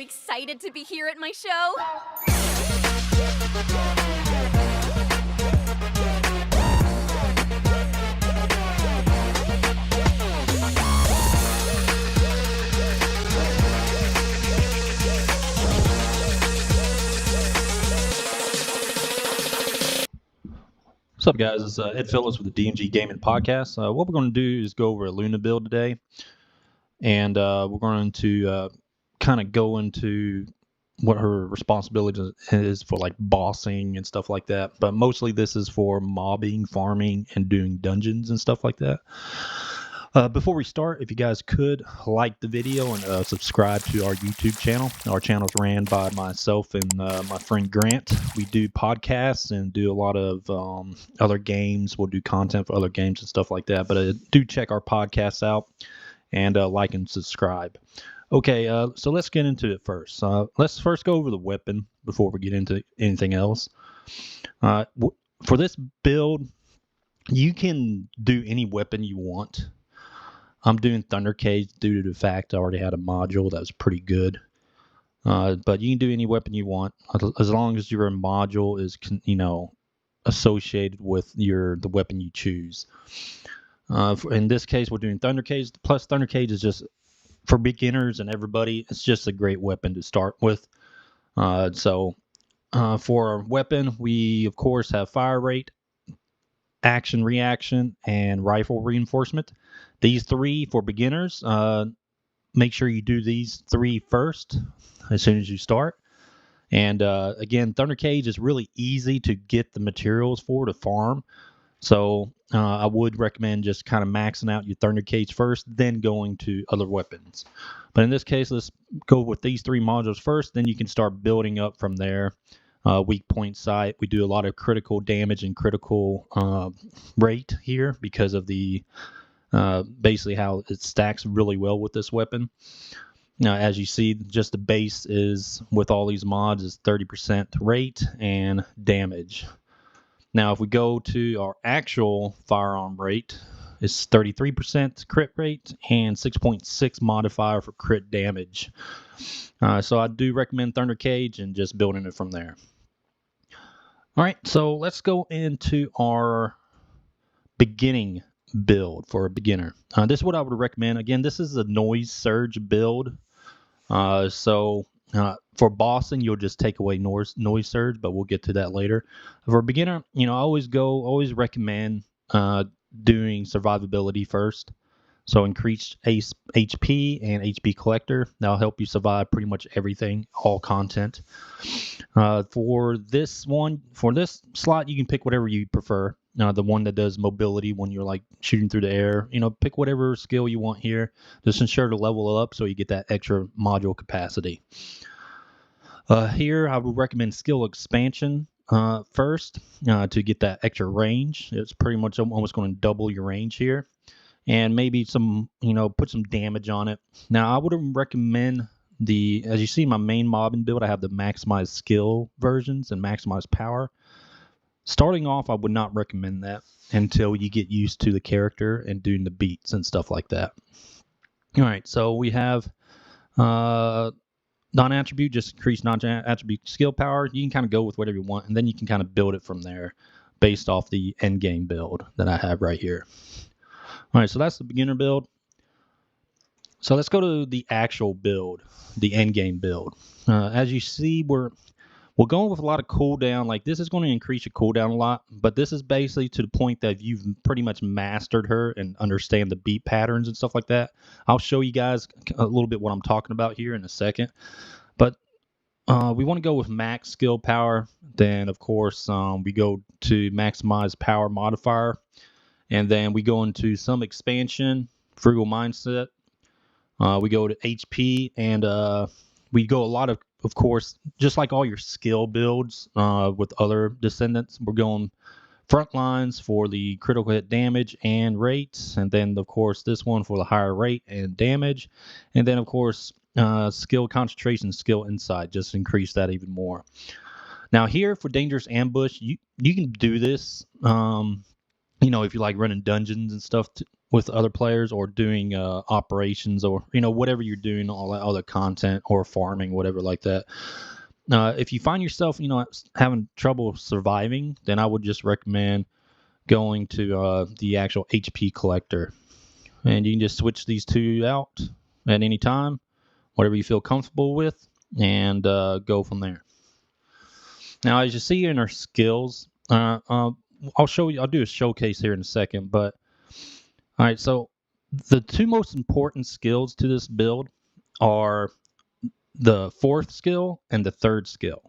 excited to be here at my show? What's up, guys? It's Ed Phillips with the DMG Gaming Podcast. What we're going to do is go over a Luna build today, and we're going to kind of go into what her responsibility is for, like bossing and stuff like that. But mostly this is for mobbing, farming, and doing dungeons and stuff like that. Before we start, if you guys could like the video and subscribe to our YouTube channel. Our channel is ran by myself and my friend Grant. We do podcasts and do a lot of other games. We'll do content for other games and stuff like that. But do check our podcasts out and like and subscribe. Okay, so let's get into it first. Let's first go over the weapon before we get into anything else. For this build, you can do any weapon you want. I'm doing Thunder Cage due to the fact I already had a module that was pretty good. But you can do any weapon you want as long as your module is, associated with the weapon you choose. In this case, we're doing Thunder Cage. Plus, Thunder Cage is just for beginners and everybody. It's just a great weapon to start with. For our weapon, we of course have fire rate, action reaction, and rifle reinforcement. These three for beginners. Make sure you do these three first as soon as you start. And again, Thunder Cage is really easy to get the materials for to farm. So I would recommend just kind of maxing out your Thunder Cage first, then going to other weapons. But in this case, let's go with these three modules first. Then you can start building up from there. Weak point sight. We do a lot of critical damage and critical rate here because of the basically how it stacks really well with this weapon. Now, as you see, just the base is with all these mods is 30% rate and damage. Now, if we go to our actual firearm rate, it's 33% crit rate and 6.6 modifier for crit damage. So I do recommend Thunder Cage and just building it from there. All right, so let's go into our beginning build for a beginner. This is what I would recommend. Again, this is a noise surge build. For bossing, you'll just take away noise surge, but we'll get to that later. For a beginner, I always recommend doing survivability first. So increased HP and HP collector. That'll help you survive pretty much everything, all content. For this slot, you can pick whatever you prefer. The one that does mobility when you're like shooting through the air. Pick whatever skill you want here. Just ensure to level up so you get that extra module capacity. Here, I would recommend skill expansion first to get that extra range. It's pretty much almost going to double your range here. And maybe put some damage on it. Now, I would recommend as you see my main mobbing build, I have the maximized skill versions and maximized power. Starting off, I would not recommend that until you get used to the character and doing the beats and stuff like that. All right, so we have non-attribute, just increase non-attribute skill power. You can kind of go with whatever you want, and then you can kind of build it from there based off the endgame build that I have right here. All right, so that's the beginner build. So let's go to the actual build, the endgame build. As you see, we're going with a lot of cooldown. Like, this is going to increase your cooldown a lot, but this is basically to the point that you've pretty much mastered her and understand the beat patterns and stuff like that. I'll show you guys a little bit what I'm talking about here in a second. But we want to go with max skill power. Then, of course, we go to maximize power modifier. And then we go into some expansion, frugal mindset. We go to HP, and we go a lot of course, just like all your skill builds with other Descendants, we're going front lines for the critical hit damage and rates. And then, of course, this one for the higher rate and damage. And then, of course, skill concentration, skill insight, just increase that even more. Now here for dangerous ambush, you can do this. If you like running dungeons and stuff with other players or doing operations or whatever you're doing, all that other content or farming, whatever like that. If you find yourself having trouble surviving, then I would just recommend going to the actual HP collector, and you can just switch these two out at any time, whatever you feel comfortable with, and go from there. Now, as you see in our skills, I'll show you. I'll do a showcase here in a second, but all right. So the two most important skills to this build are the fourth skill and the third skill.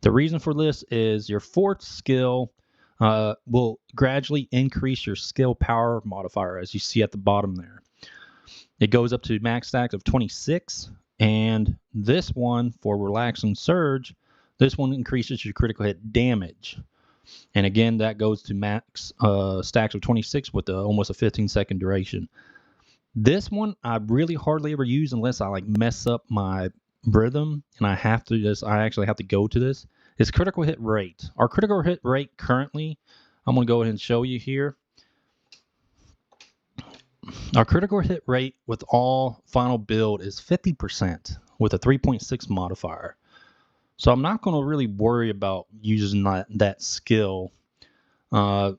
The reason for this is your fourth skill will gradually increase your skill power modifier, as you see at the bottom there. It goes up to max stack of 26, and this one for Relaxing Surge, this one increases your critical hit damage. And again, that goes to max stacks of 26 with almost a 15-second duration. This one I really hardly ever use unless I like mess up my rhythm, and I actually have to go to this. It's critical hit rate. Our critical hit rate currently, I'm going to go ahead and show you here. Our critical hit rate with all final build is 50% with a 3.6 modifier. So I'm not going to really worry about using that skill when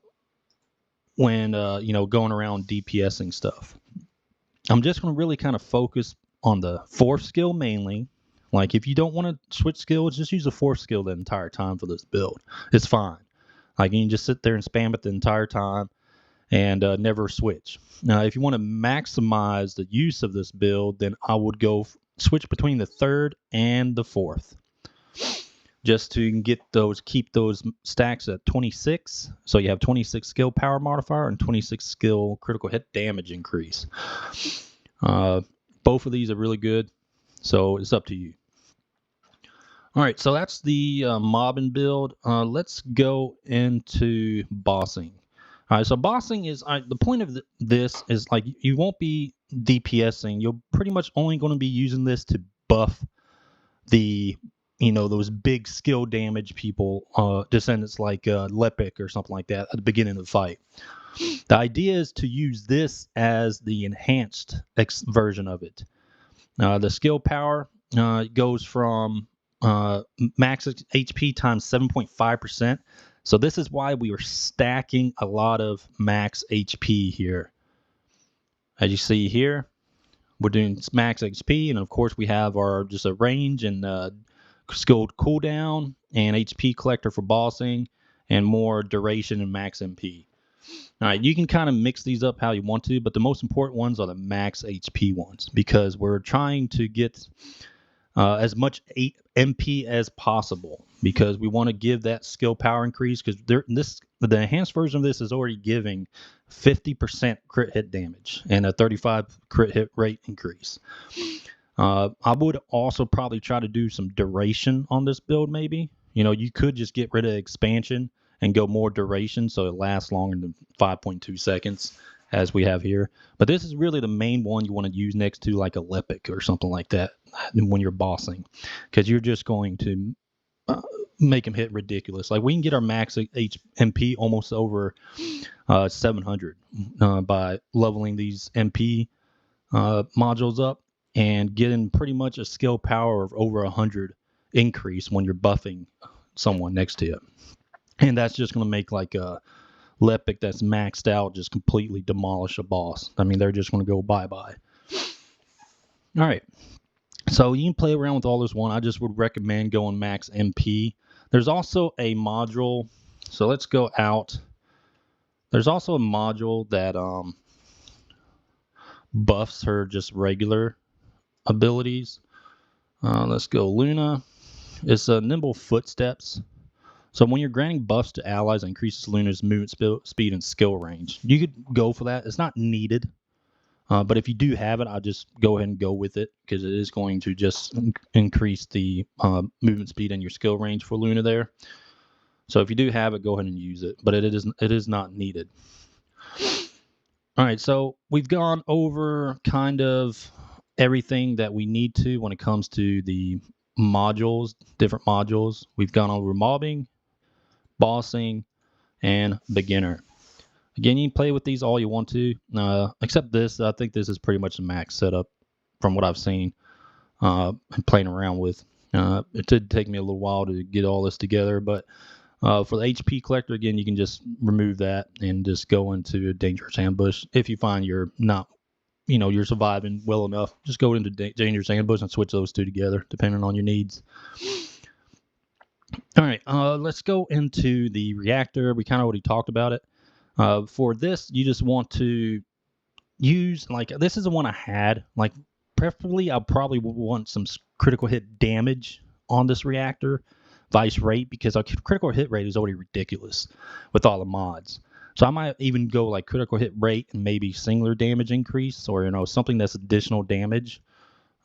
going around DPSing stuff. I'm just going to really kind of focus on the fourth skill mainly. Like if you don't want to switch skills, just use the fourth skill the entire time for this build. It's fine. Like you can just sit there and spam it the entire time and never switch. Now, if you want to maximize the use of this build, then I would go switch between the third and the fourth, just to keep those stacks at 26. So you have 26 skill power modifier and 26 skill critical hit damage increase. Both of these are really good, so it's up to you. All right, so that's the mobbing build. Let's go into bossing. All right, so bossing is the point of this is like you won't be DPSing. You're pretty much only going to be using this to buff the those big skill damage people, descendants like Lepic or something like that at the beginning of the fight. The idea is to use this as the enhanced version of it. The skill power goes from max HP times 7.5%. So this is why we are stacking a lot of max HP here. As you see here, we're doing max HP, and of course we have our just a range and skilled cooldown and HP collector for bossing, and more duration and max MP. All right, you can kind of mix these up how you want to, but the most important ones are the max HP ones because we're trying to get as much MP as possible because we want to give that skill power increase because the enhanced version of this is already giving 50% crit hit damage and a 35 crit hit rate increase. I would also probably try to do some duration on this build maybe. You could just get rid of expansion and go more duration so it lasts longer than 5.2 seconds as we have here. But this is really the main one you want to use next to like a Lepic or something like that when you're bossing, because you're just going to make them hit ridiculous. Like we can get our max MP almost over 700 by leveling these MP modules up and getting pretty much a skill power of over 100 increase when you're buffing someone next to you. And that's just going to make like a Lepic that's maxed out just completely demolish a boss. I mean, they're just going to go bye-bye. All right. So you can play around with all this one. I just would recommend going max MP. There's also a module. So let's go out. There's also a module that buffs her just regular abilities. Let's go Luna. It's Nimble Footsteps. So when you're granting buffs to allies, it increases Luna's movement speed and skill range. You could go for that. It's not needed. But if you do have it, I'll just go ahead and go with it because it is going to just increase the movement speed and your skill range for Luna there. So if you do have it, go ahead and use it. But it is not needed. All right, so we've gone over kind of everything that we need to when it comes to the modules, different modules. We've gone over mobbing, bossing, and beginner. Again, you can play with these all you want to, except this. I think this is pretty much the max setup from what I've seen and playing around with. It did take me a little while to get all this together, but for the HP collector, again, you can just remove that and just go into a dangerous ambush. If you find you're not, you're surviving well enough, just go into dangerous ambush and switch those two together, depending on your needs. All right, let's go into the reactor. We kind of already talked about it. For this, you just want to use, this is the one I had. Preferably, I probably would want some critical hit damage on this reactor, vice rate, because our critical hit rate is already ridiculous with all the mods. So I might even go critical hit rate and maybe singular damage increase, or something that's additional damage,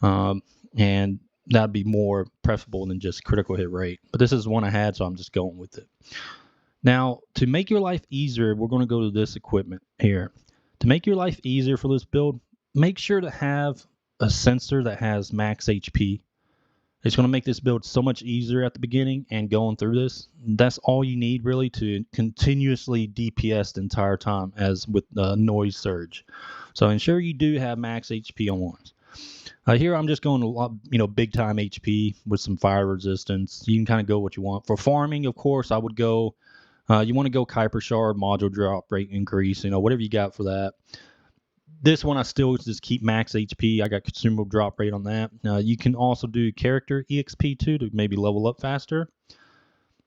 and that'd be more preferable than just critical hit rate. But this is one I had, so I'm just going with it. Now, to make your life easier, we're going to go to this equipment here. To make your life easier for this build, make sure to have a sensor that has max HP. It's going to make this build so much easier at the beginning and going through this. That's all you need really to continuously DPS the entire time, as with noise surge. So ensure you do have max HP on ones. Here I'm just going a lot, big time HP with some fire resistance. You can kind of go what you want. For farming, of course, I would go. You want to go Kuiper shard, module drop rate increase, whatever you got for that. This one I still just keep max HP. I got consumable drop rate on that. You can also do character EXP too to maybe level up faster.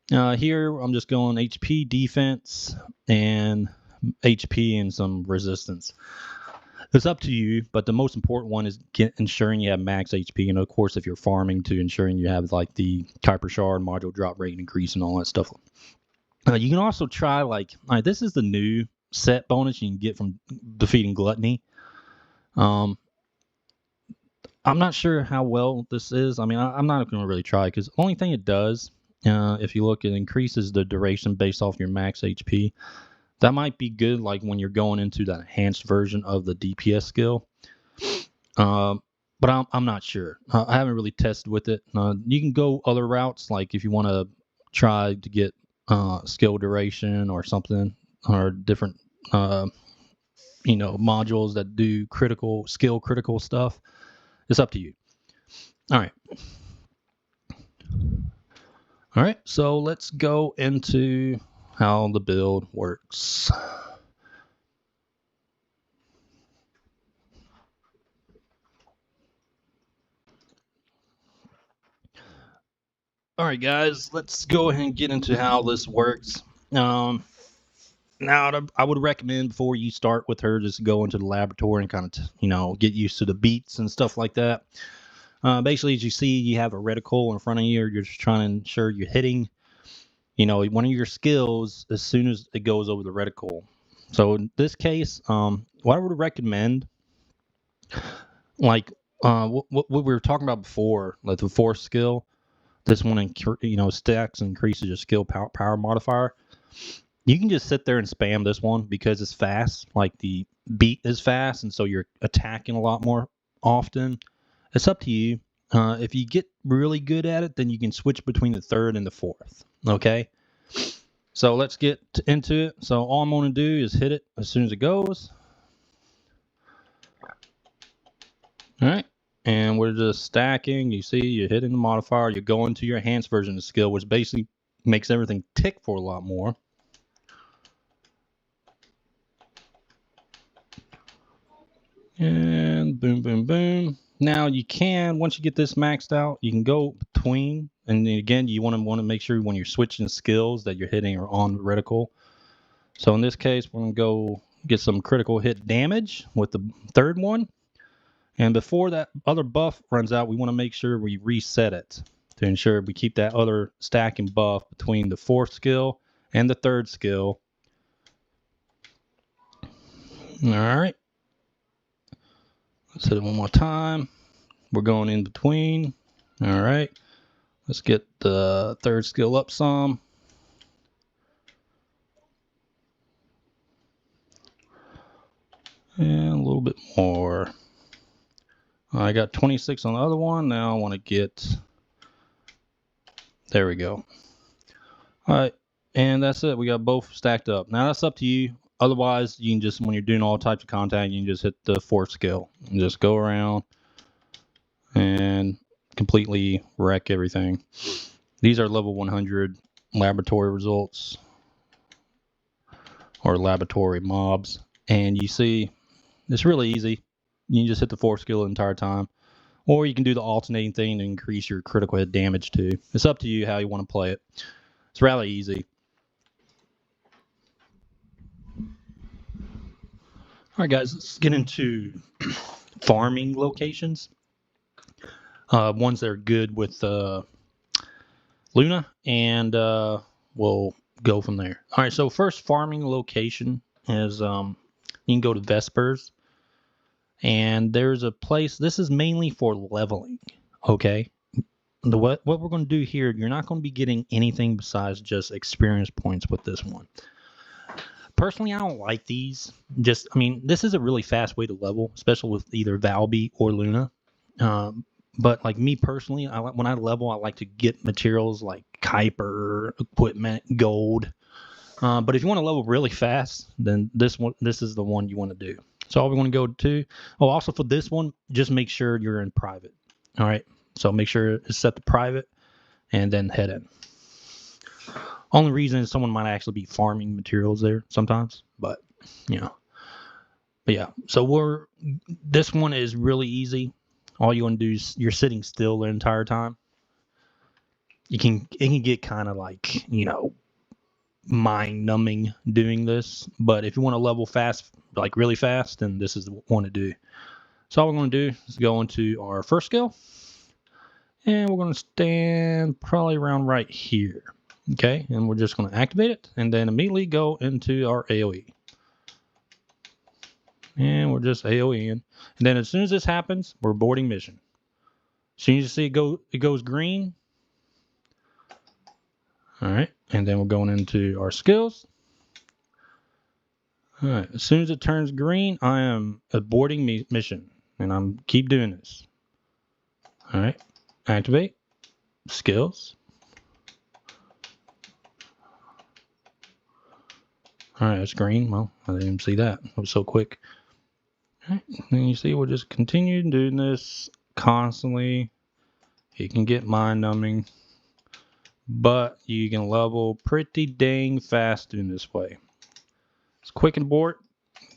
Here I'm just going HP defense and HP and some resistance. It's up to you, but the most important one is ensuring you have max HP. And of course, if you're farming, to ensuring you have the Kuiper shard, module drop rate increase, and all that stuff. You can also try this is the new set bonus you can get from defeating Gluttony. I'm not sure how well this is. I mean, I'm not going to really try, because the only thing it does, if you look, it increases the duration based off your max HP. That might be good when you're going into that enhanced version of the DPS skill. But I'm not sure. I haven't really tested with it. You can go other routes, if you want to try to get skill duration or something, or different modules that do critical stuff. It's up to you. All right, so let's go into how the build works. All right, guys, let's go ahead and get into how this works. Now, I would recommend before you start with her, just go into the laboratory and kind of, get used to the beats and stuff like that. Basically, as you see, you have a reticle in front of you. You're just trying to ensure you're hitting, one of your skills as soon as it goes over the reticle. So in this case, what I would recommend, what we were talking about before, the fourth skill, this one, stacks and increases your skill power modifier. You can just sit there and spam this one because it's fast. The beat is fast, and so you're attacking a lot more often. It's up to you. If you get really good at it, then you can switch between the third and the fourth. Okay? So let's get into it. So all I'm going to do is hit it as soon as it goes. All right. And we're just stacking. You see, you're hitting the modifier. You're going to your enhanced version of the skill, which basically makes everything tick for a lot more. And boom, boom, boom. Now you can, once you get this maxed out, you can go between. And again, you want to make sure when you're switching skills that you're hitting or on reticle. So in this case, we're going to go get some critical hit damage with the third one. And before that other buff runs out, we want to make sure we reset it to ensure we keep that other stacking buff between the fourth skill and the third skill. All right. Let's hit it one more time. We're going in between. All right. Let's get the third skill up some. And a little bit more. I got 26 on the other one. Now I want to get, there we go. All right, and that's it. We got both stacked up. Now that's up to you. Otherwise, you can just, when you're doing all types of contact, you can just hit the 4th skill and just go around and completely wreck everything. These are level 100 laboratory results or laboratory mobs. And you see, it's really easy. You can just hit the 4th skill the entire time. Or you can do the alternating thing to increase your critical hit damage too. It's up to you how you want to play it. It's rather easy. All right, guys, let's get into farming locations. Ones that are good with Luna, and we'll go from there. All right, so first farming location is you can go to Vespers, and there's a place. This is mainly for leveling. Okay, what we're going to do here, you're not going to be getting anything besides just experience points with this one. Personally, I don't like these. I mean, this is a really fast way to level, especially with either Valby or Luna. But like me personally, when I level, I like to get materials like Kuiper, equipment, gold. But if you want to level really fast, then this is the one you want to do. So all we want to go to. Oh, also for this one, just make sure you're in private. All right. So make sure it's set to private, and then head in. Only reason is someone might actually be farming materials there sometimes, but But yeah, so this one is really easy. All you want to do is you're sitting still the entire time. It can get kind of like, mind numbing doing this, but if you want to level fast, like really fast, then this is the one to do. So all we're going to do is go into our first skill, and we're going to stand probably around right here. Okay, and we're just going to activate it, and then immediately go into our AoE. And we're just AoE in. And then as soon as this happens, we're boarding mission. As soon as you see it goes green. All right, and then we're going into our skills. All right, as soon as it turns green, I am aborting mission, and I'm keep doing this. All right, activate skills. All right, it's green. Well, I didn't even see that. It was so quick. All right, then you see we'll just continue doing this constantly. You can get mind numbing, but you can level pretty dang fast doing this way. It's quick and board.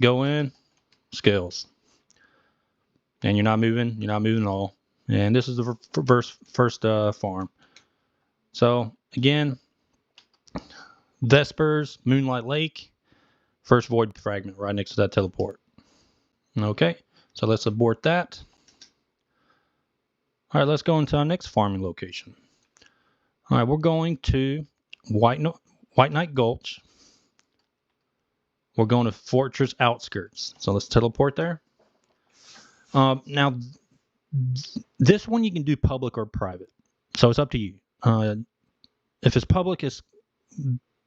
Go in, skills, and you're not moving. You're not moving at all. And this is the first farm. So again, Vespers, Moonlight Lake, first void fragment right next to that teleport. Okay, so let's abort that. All right, let's go into our next farming location. All right, we're going to White Knight Gulch. We're going to Fortress Outskirts. So let's teleport there. Now, this one you can do public or private. So it's up to you. If it's public, it's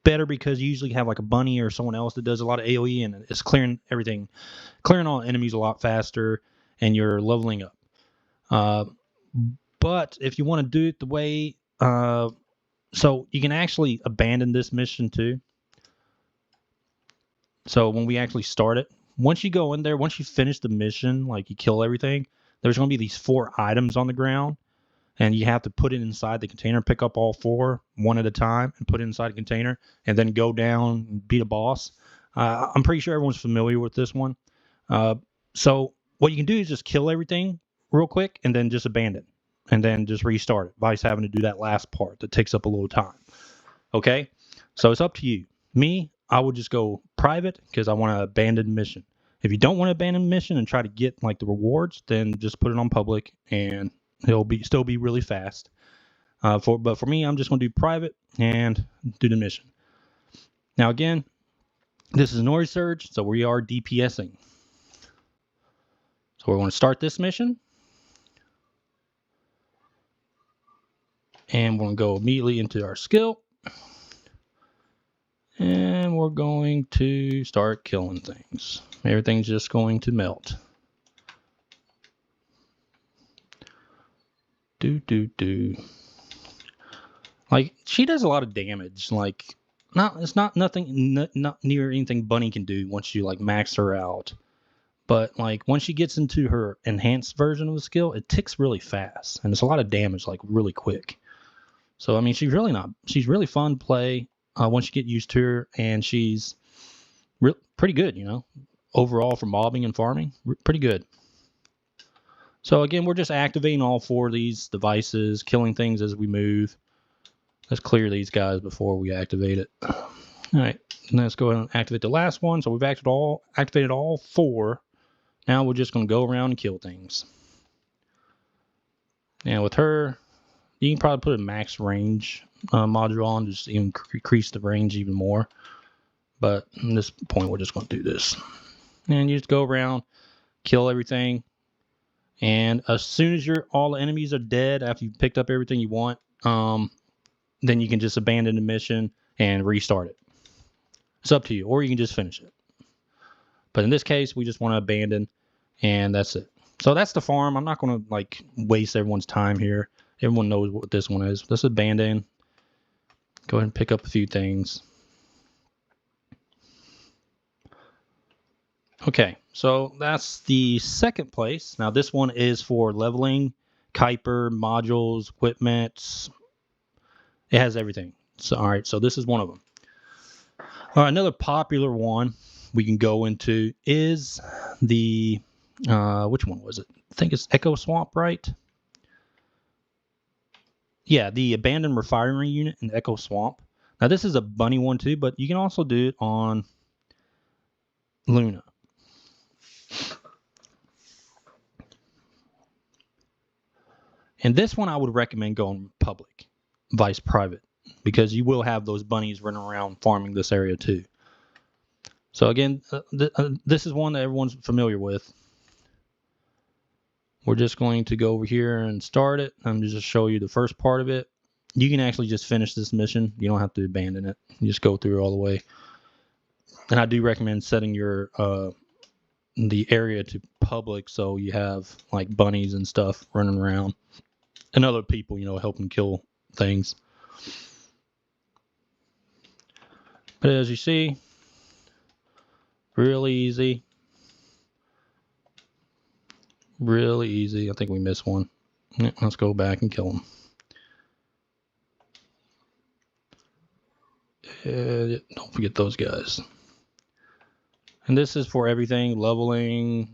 better because you usually have like a bunny or someone else that does a lot of AoE, and it's clearing everything, clearing all enemies a lot faster, and you're leveling up. But if you want to do it the way, so you can actually abandon this mission too. So when we actually start it, once you go in there, once you finish the mission, like you kill everything, there's going to be these 4 items on the ground, and you have to put it inside the container, pick up all 4 one at a time, and put it inside a container, and then go down and beat a boss. I'm pretty sure everyone's familiar with this one. So what you can do is just kill everything real quick, and then just abandon, and then just restart it. Vice having to do that last part that takes up a little time. Okay, so it's up to you. Me, I would just go private because I want to abandon mission. If you don't want to abandon mission and try to get like the rewards, then just put it on public, and it'll still be really fast. But for me, I'm just going to do private and do the mission. Now again, this is Nori Surge, so we are DPSing. So we're going to start this mission, and we're going to go immediately into our skill. And we're going to start killing things. Everything's just going to melt. Like, she does a lot of damage. Like, it's not nothing, not near anything Bunny can do once you like max her out. But like once she gets into her enhanced version of the skill, it ticks really fast and it's a lot of damage like really quick. So I mean, she's really fun to play once you get used to her, and she's pretty good, overall for mobbing and farming, pretty good. So again, we're just activating all 4 of these devices, killing things as we move. Let's clear these guys before we activate it. All right, let's go ahead and activate the last one. So we've activated all 4. Now we're just going to go around and kill things. And with her, you can probably put a max range module on, just even increase the range even more. But at this point, we're just going to do this. And you just go around, kill everything. And as soon as all the enemies are dead, after you've picked up everything you want, then you can just abandon the mission and restart it. It's up to you, or you can just finish it. But in this case, we just want to abandon, and that's it. So that's the farm. I'm not going to like waste everyone's time here. Everyone knows what this one is. Let's abandon. Go ahead and pick up a few things. Okay, so that's the second place. Now this one is for leveling, Kuiper, modules, equipment. It has everything. So all right, so this is one of them. All right, another popular one we can go into is the which one was it? I think it's Echo Swamp, right? Yeah, the abandoned refinery unit in Echo Swamp. Now this is a bunny one too, but you can also do it on Luna. And this one I would recommend going public, vice private, because you will have those bunnies running around farming this area too. So again, this is one that everyone's familiar with. We're just going to go over here and start it. I'm just show you the first part of it. You can actually just finish this mission. You don't have to abandon it. You just go through it all the way. And I do recommend setting your the area to public so you have like bunnies and stuff running around. And other people, helping kill things. But as you see, really easy. Really easy. I think we missed one. Let's go back and kill them. Don't forget those guys. And this is for everything, leveling.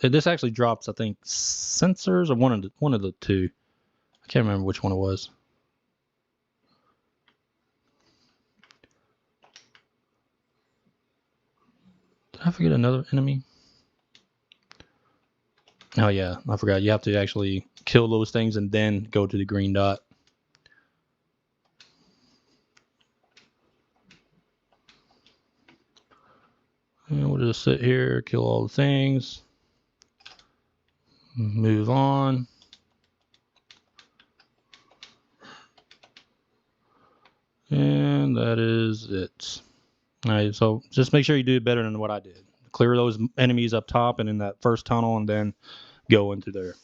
This actually drops, I think, sensors or one of the 2. I can't remember which one it was. Did I forget another enemy? Oh yeah, I forgot. You have to actually kill those things and then go to the green dot. And we'll just sit here, kill all the things. Move on. And that is it. All right, so just make sure you do it better than what I did. Clear those enemies up top and in that first tunnel and then go into there.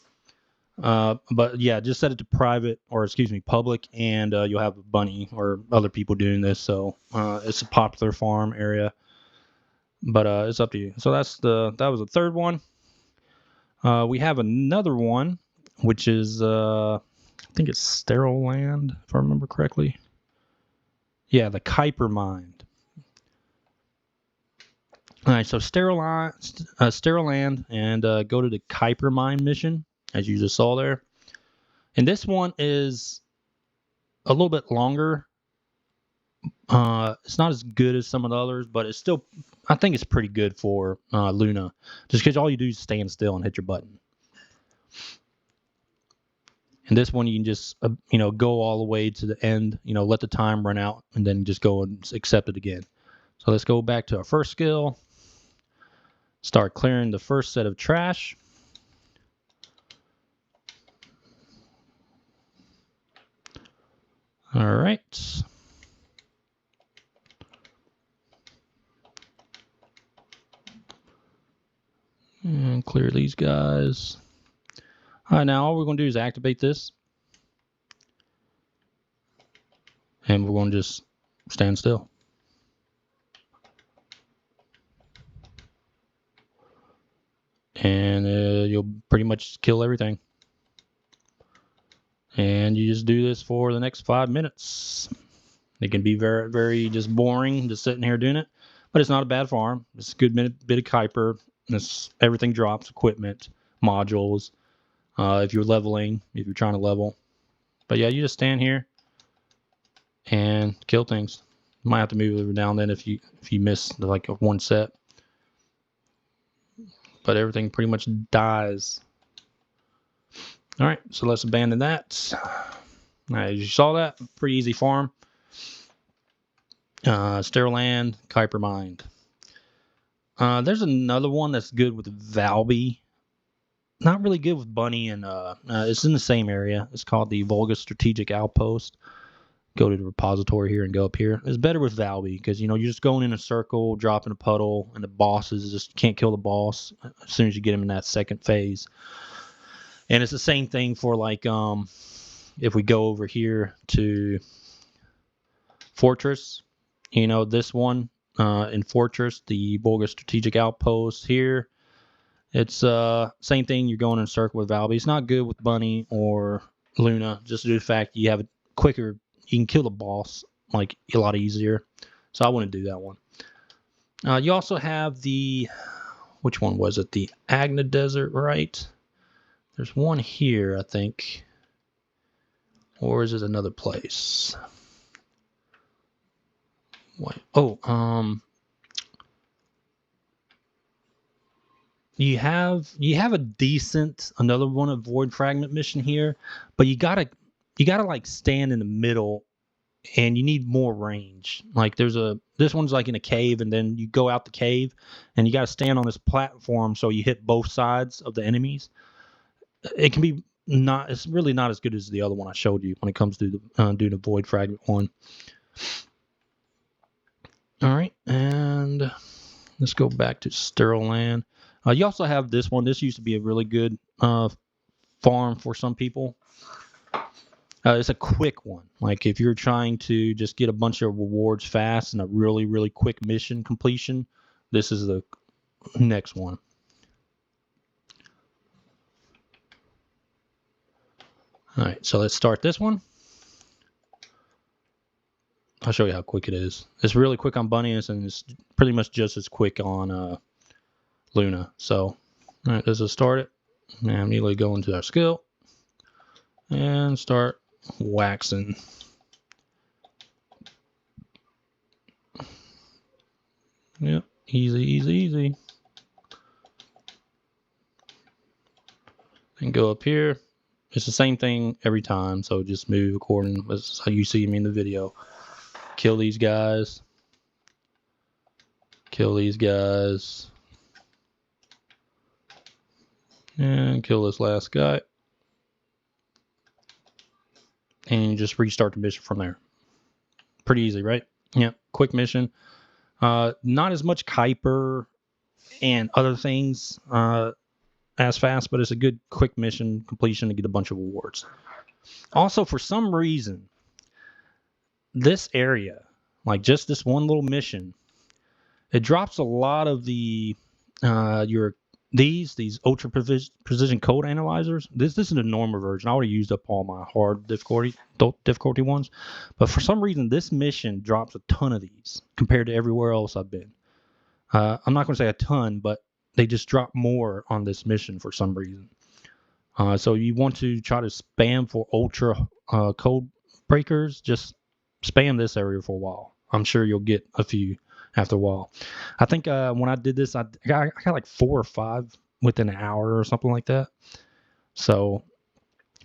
But yeah, just set it to private, or excuse me, public, and you'll have a bunny or other people doing this. So it's a popular farm area, but it's up to you. So that was the third one. We have another one, which is I think it's Sterile Land, if I remember correctly. Yeah, the Kuiper mine. All right, so Sterile Land, and go to the Kuiper mine mission, as you just saw there. And this one is a little bit longer. It's not as good as some of the others, but it's still, I think it's pretty good for Luna, just because all you do is stand still and hit your button. And this one you can just, go all the way to the end, let the time run out, and then just go and accept it again. So let's go back to our first skill. Start clearing the first set of trash. All right. And clear these guys. All right, now all we're going to do is activate this. And we're going to just stand still. And you'll pretty much kill everything. And you just do this for the next 5 minutes. It can be very, very just boring, just sitting here doing it. But it's not a bad farm. It's a good bit of Kuiper. Everything drops, equipment, modules. If you're leveling, if you're trying to level. But yeah, you just stand here and kill things. You might have to move it down then if you miss like one set. But everything pretty much dies. All right, so let's abandon that. All right, you saw that? Pretty easy farm. Sterile Land, Kuiper Mind. There's another one that's good with Valby. Not really good with Bunny, and it's in the same area. It's called the Volga Strategic Outpost. Go to the repository here and go up here. It's better with Valby because you're just going in a circle, dropping a puddle, and the bosses just can't kill the boss as soon as you get him in that second phase. And it's the same thing for like if we go over here to Fortress, this one in Fortress, the Volga Strategic Outpost here. It's same thing. You're going in a circle with Valby. It's not good with Bunny or Luna, just due to the fact you have a quicker. You can kill the boss like a lot easier. So I wouldn't do that one. You also have the, which one was it? The Agna Desert, right? There's one here, I think. Or is it another place? What? Oh, you have a decent another one of Void Fragment mission here, but you gotta like stand in the middle, and you need more range. Like this one's like in a cave, and then you go out the cave, and you gotta stand on this platform so you hit both sides of the enemies. It can be not. It's really not as good as the other one I showed you when it comes to doing the Void Fragment one. All right, and let's go back to Sterile Land. You also have this one. This used to be a really good farm for some people. It's a quick one. Like if you're trying to just get a bunch of rewards fast and a really, really quick mission completion, this is the next one. All right, so let's start this one. I'll show you how quick it is. It's really quick on Bunny, and it's pretty much just as quick on Luna. So, all right, let's just start it. And immediately go into our skill and start waxing. Yep, easy, easy, easy. And go up here. It's the same thing every time, so just move according to how you see me in the video. Kill these guys. Kill these guys. And kill this last guy. And you just restart the mission from there. Pretty easy, right? Yeah, quick mission. Not as much Kuiper and other things as fast, but it's a good quick mission completion to get a bunch of awards. Also, for some reason, this area, like just this one little mission, it drops a lot of the these ultra precision code analyzers. This is a normal version. I already used up all my hard difficulty ones, but for some reason this mission drops a ton of these compared to everywhere else I've been. I'm not going to say a ton, but they just drop more on this mission for some reason. So you want to try to spam for ultra code breakers, just spam this area for a while. I'm sure you'll get a few after a while. I think when I did this, I got like 4 or 5 within an hour or something like that. So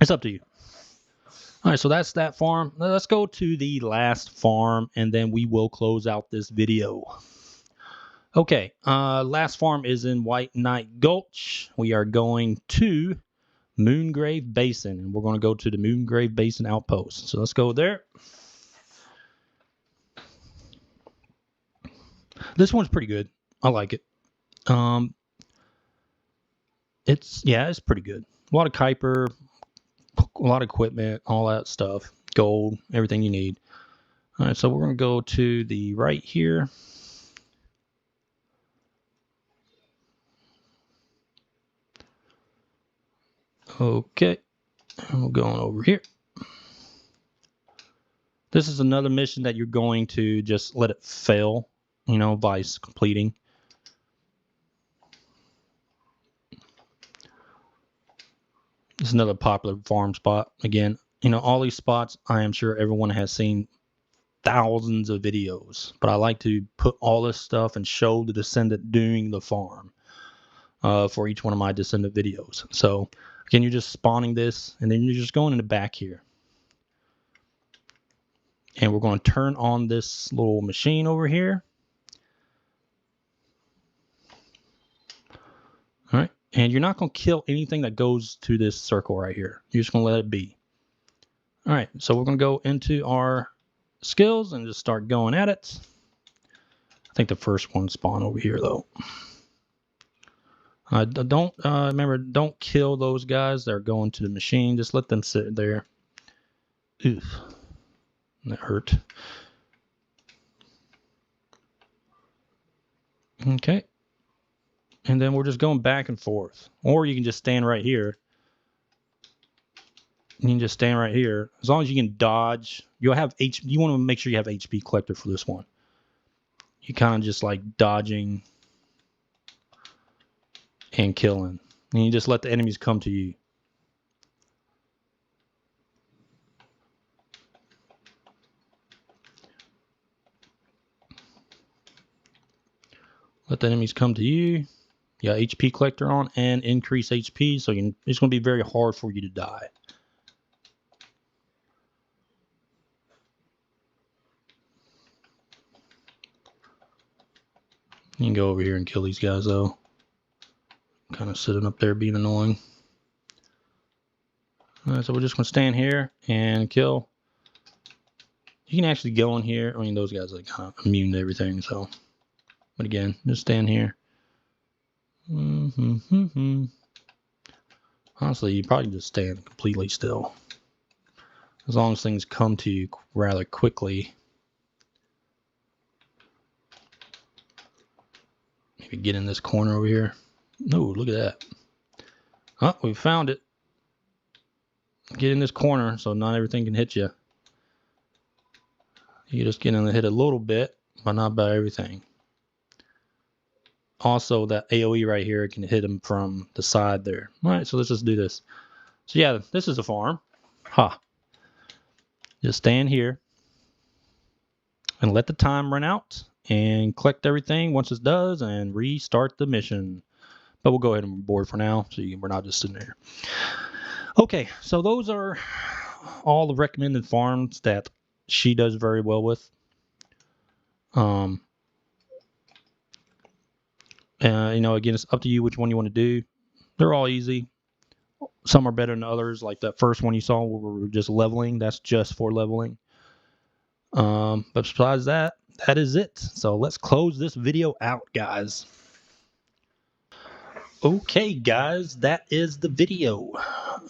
it's up to you. All right, so that's that farm. Now let's go to the last farm, and then we will close out this video. Okay, last farm is in White Knight Gulch. We are going to Moongrave Basin, and we're going to go to the Moongrave Basin outpost. So let's go there. This one's pretty good. I like it. It's pretty good. A lot of Kuiper, a lot of equipment, all that stuff. Gold, everything you need. All right, so we're going to go to the right here. Okay, and we're going over here. This is another mission that you're going to just let it fail, by completing. This is another popular farm spot. Again, all these spots, I am sure everyone has seen thousands of videos, but I like to put all this stuff and show the Descendant doing the farm for each one of my Descendant videos. So again, you're just spawning this, and then you're just going in the back here. And we're going to turn on this little machine over here. All right. And you're not going to kill anything that goes to this circle right here. You're just going to let it be. All right. So we're going to go into our skills and just start going at it. I think the first one spawned over here, though. Remember, don't kill those guys. They're going to the machine. Just let them sit there. Oof. That hurt. Okay. And then we're just going back and forth. Or you can just stand right here. You can just stand right here. As long as you can dodge, you'll have HP. You want to make sure you have HP collector for this one. You kind of just like dodging and killing. And you just let the enemies come to you. Let the enemies come to you. You got HP collector on and increase HP, so it's going to be very hard for you to die. You can go over here and kill these guys, though. Kind of sitting up there being annoying. All right, so we're just going to stand here and kill. You can actually go in here. I mean, those guys are kind of immune to everything, so. But again, just stand here. Honestly, you probably just stand completely still. As long as things come to you rather quickly. Maybe get in this corner over here. No, look at that. Oh, we found it. Get in this corner so not everything can hit you. You just get in and hit a little bit, but not by everything. Also, that AoE right here can hit him from the side there. All right, so let's just do this. So yeah, this is a farm. Just stand here and let the time run out and collect everything once it does and restart the mission. But we'll go ahead and board for now, so we're not just sitting there. Okay, so those are all the recommended farms that she does very well with. Again, it's up to you which one you want to do. They're all easy. Some are better than others. Like that first one you saw where we were just leveling. That's just for leveling. But besides that, that is it. So let's close this video out, guys. Okay, guys, that is the video.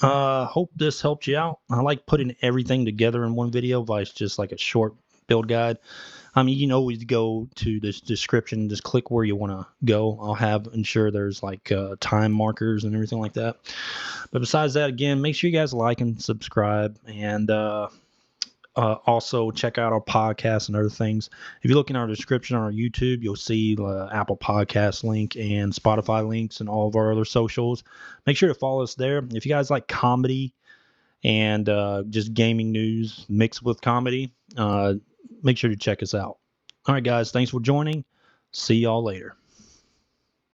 Hope this helped you out. I like putting everything together in one video versus just like a short build guide. I mean, you can always go to this description, just click where you want to go. I'll ensure there's like time markers and everything like that. But besides that, again, make sure you guys like and subscribe, and also check out our podcast and other things. If you look in our description on our YouTube, you'll see the Apple Podcast link and Spotify links and all of our other socials. Make sure to follow us there. If you guys like comedy and just gaming news mixed with comedy, make sure to check us out. All right, guys, thanks for joining. See y'all later.